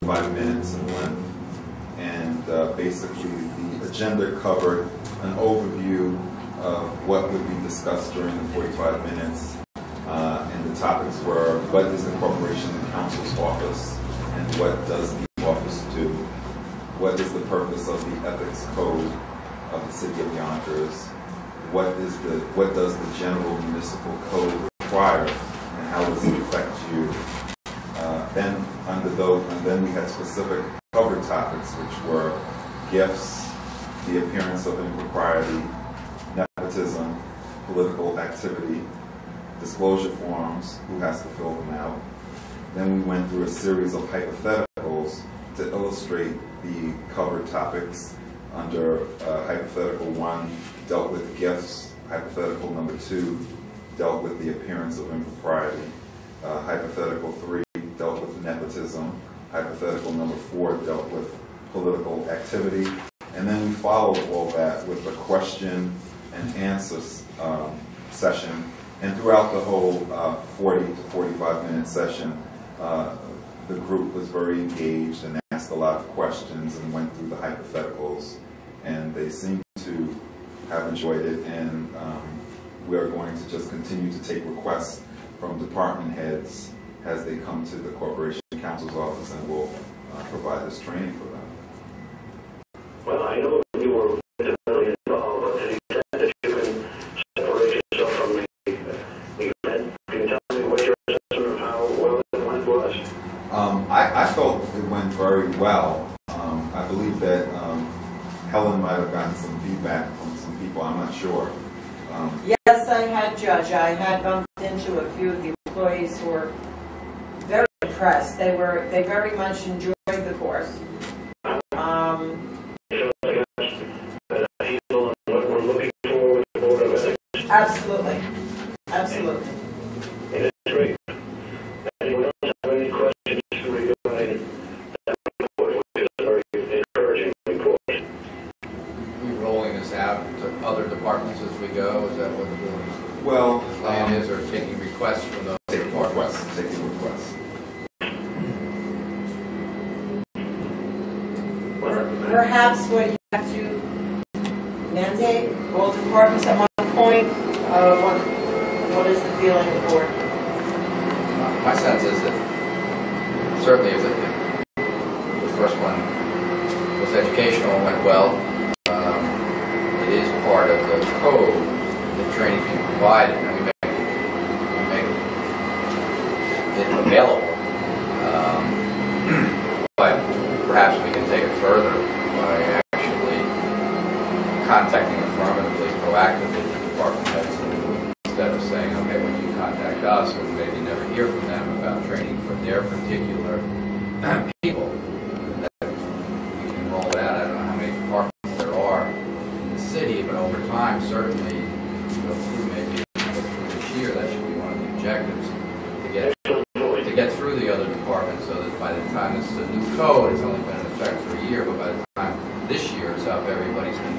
5 minutes in length. And basically the agenda covered an overview of what would be discussed during the 45 minutes. And the topics were, what is the Corporation and Counsel's Office, and what does the office do? What is the purpose of the Ethics Code of the City of Yonkers? What does the General Municipal Code require, and how does it affect you? And then we had specific cover topics, which were gifts, the appearance of impropriety, nepotism, political activity, disclosure forms, who has to fill them out. Then we went through a series of hypotheticals to illustrate the cover topics. Under hypothetical 1 dealt with gifts, hypothetical number 2 dealt with the appearance of impropriety, hypothetical 3 dealt with nepotism, hypothetical number 4 dealt with political activity, and then we followed all that with a question and answer session. And throughout the whole 40 to 45 minute session, the group was very engaged and asked a lot of questions and went through the hypotheticals, and they seemed to have enjoyed it. And we are going to just continue to take requests from department heads as they come to the Corporation Counsel's Office, and we'll provide this training for them. Well, I know you were really involved, but to the extent that you can separate yourself from the event, can you tell me what your assessment of how well it went was? I felt it went very well. I believe that Helen might have gotten some feedback from some people, I'm not sure. Yes, I had, Judge. I had bumped into a few of the employees who were very impressed. They very much enjoyed the course. Absolutely. Absolutely. It is great. Anyone else have any questions regarding that report, which is a very encouraging report? Are we rolling this out to other departments as we go? Is that what the plan is, or taking requests from those departments? Taking requests. Perhaps what you have to mandate all departments at one point. What is the feeling of the board? My sense is that certainly if the first one was educational and went well, it is part of the code that training can provide, and we make it available. But perhaps we can take it further by actually contacting affirmatively, proactively the department heads, instead of saying, okay, when you contact us, or maybe never hear from them about training for their particular people, that we can roll it out. I don't know how many departments there are in the city, but over time, certainly, go through maybe this year, that should be one of the objectives, to get through the other departments, so that by the time this is a new code, it's only been in effect for a year, but by the time this year is up, everybody's been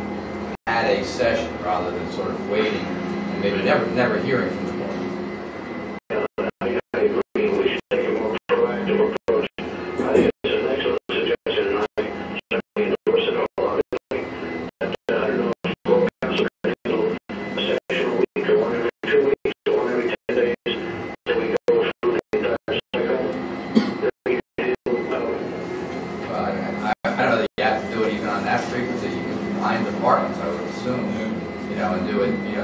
at a session rather than sort of waiting and maybe never hearing from the board. I agree. We should take a more proactive approach. I think it's an excellent suggestion, and I certainly endorse it wholeheartedly. I don't know if the council can handle a session a week, or one every 2 weeks, or one every 10 days, so we go through the entire cycle. I don't know that you have to do it even on that frequency. You can combine departments, I would assume, and do it in, I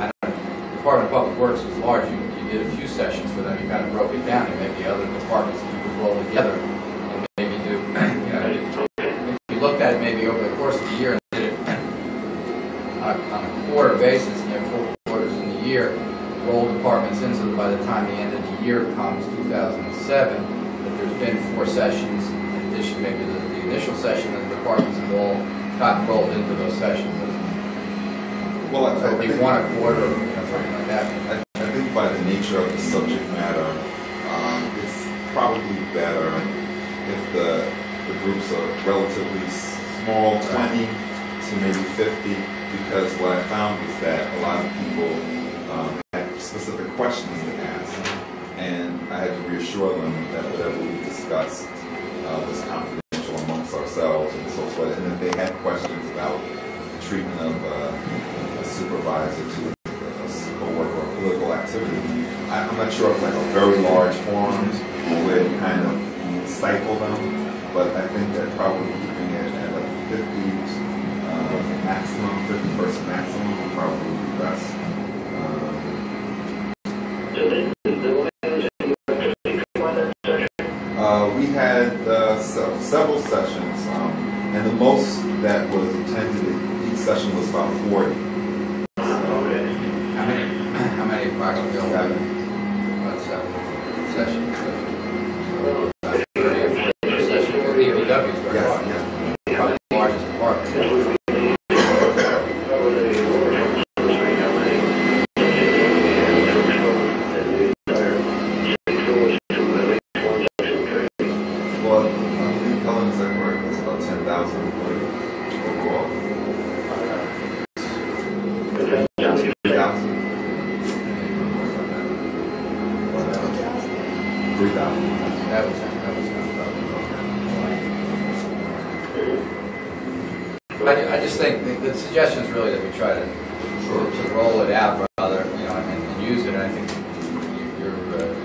don't know, Department of Public Works is large. You did a few sessions for them. You kind of broke it down, and maybe other departments you could roll together and maybe do, if you looked at it maybe over the course of the year and did it on a quarter basis, and you have 4 quarters in the year, roll departments in, so that by the time the end of the year comes, 2007, that there's been 4 sessions, in addition maybe to the initial session, and the departments have all gotten rolled into those sessions. Well, I So think be 1 a quarter, something like that. I think by the nature of the subject matter, it's probably better if the groups are relatively small, 20 to maybe 50, because what I found was that a lot of people had specific questions to ask, and I had to reassure them that whatever we discussed was confidential amongst ourselves and so forth. And if they had questions about the treatment of a supervisor to a co-worker or political activity, I'm not sure if like a very large forums where you kind of stifle them, but I think that probably keeping it at like 50 maximum, 50 person maximum would probably be best. We had several sessions, and the most that was attended each session was about 40. How many approximately? 7. About 7 sessions. About 30 or 40 sessions. The EBW is very large. Yes. Probably the largest department. Well, Lee Cullen, is that correct? It's about 10,000 employees overall. 3,000. 3,000. That was I just think the suggestion is really that we try to roll it out rather, and use it. And I think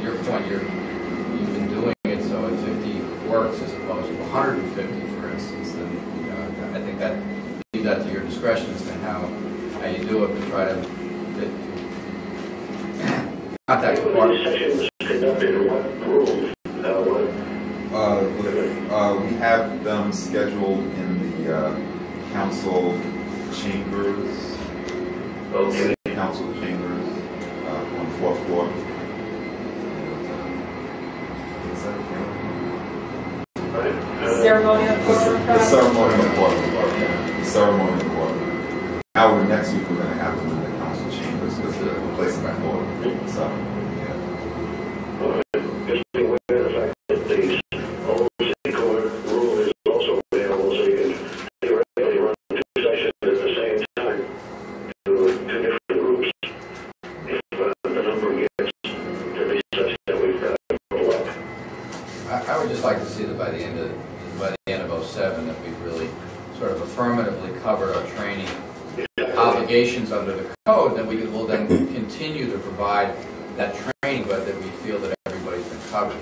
your point, you've been doing it so if 50 works as opposed to 150, for instance, then I think that leave that to your discretion as to how you do it, but try to contact the party. We have them scheduled in the council chambers, city council chambers on the 4th floor. Ceremonial The ceremonial court. The ceremonial court. However, next week we're going to have them in the council chambers because they're replacing my floor. So, yeah. Just be aware of the fact that the old city court rule is also available, so you can theoretically run 2 sessions at the same time to 2 different groups. If the number gets to be such that we've got to pull up. I would just like to see that by the end of 07 that we've really sort of affirmatively covered our training obligations under the code, that we will then continue to provide that training, but that we feel that everybody's been covered.